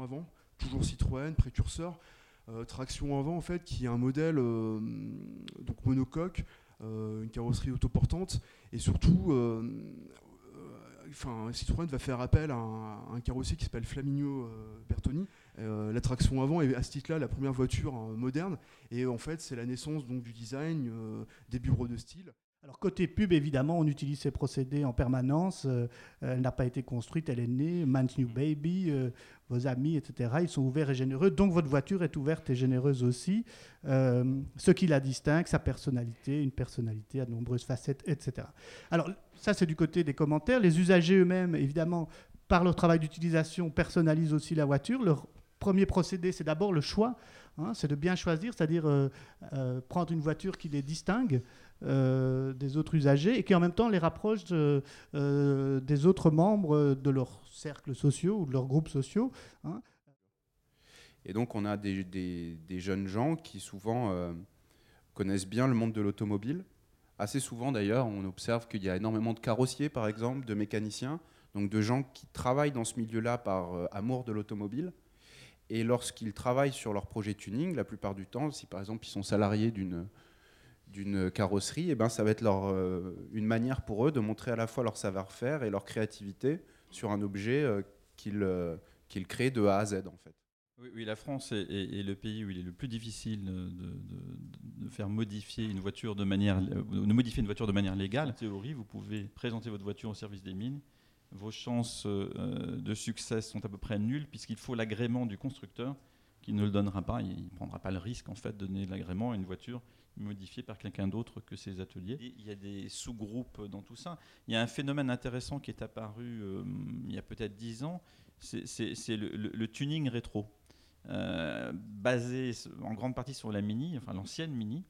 avant, toujours Citroën, précurseur. Traction avant, en fait, qui est un modèle donc monocoque, une carrosserie autoportante, et surtout, Citroën va faire appel à un carrossier qui s'appelle Flaminio Bertoni. La traction avant est à ce titre-là la première voiture moderne, et en fait, c'est la naissance donc, du design, des bureaux de style. Alors côté pub, évidemment, on utilise ces procédés en permanence. Elle n'a pas été construite, elle est née. Man's New Baby, vos amis, etc. Ils sont ouverts et généreux. Donc votre voiture est ouverte et généreuse aussi. Ce qui la distingue, sa personnalité, une personnalité à de nombreuses facettes, etc. Alors ça, c'est du côté des commentaires. Les usagers eux-mêmes, évidemment, par leur travail d'utilisation, personnalisent aussi la voiture. Leur premier procédé, c'est d'abord le choix. C'est de bien choisir, c'est-à-dire prendre une voiture qui les distingue des autres usagers et qui en même temps les rapproche des autres membres de leurs cercles sociaux ou de leurs groupes sociaux. Et donc on a des jeunes gens qui souvent connaissent bien le monde de l'automobile. Assez souvent d'ailleurs, on observe qu'il y a énormément de carrossiers par exemple, de mécaniciens, donc de gens qui travaillent dans ce milieu-là par amour de l'automobile. Et lorsqu'ils travaillent sur leur projet tuning, la plupart du temps, si par exemple ils sont salariés d'une carrosserie, et ben ça va être une manière pour eux de montrer à la fois leur savoir-faire et leur créativité sur un objet qu'ils créent de A à Z en fait. Oui, la France est le pays où il est le plus difficile de faire modifier une voiture de manière légale. En théorie, vous pouvez présenter votre voiture au service des mines. Vos chances de succès sont à peu près nulles puisqu'il faut l'agrément du constructeur qui ne le donnera pas. Il ne prendra pas le risque en fait, de donner l'agrément à une voiture modifiée par quelqu'un d'autre que ses ateliers. Et il y a des sous-groupes dans tout ça. Il y a un phénomène intéressant qui est apparu il y a peut-être 10 ans, c'est le tuning rétro. Basé en grande partie sur la Mini, enfin l'ancienne Mini.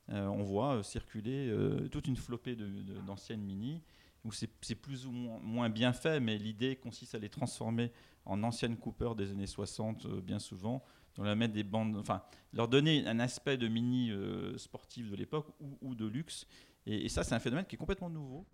On voit circuler toute une flopée d'anciennes Mini où c'est plus ou moins bien fait, mais l'idée consiste à les transformer en anciennes Cooper des années 60 bien souvent, donc leur mettre des bandes, enfin leur donner un aspect de Mini sportive de l'époque ou de luxe. Et ça, c'est un phénomène qui est complètement nouveau.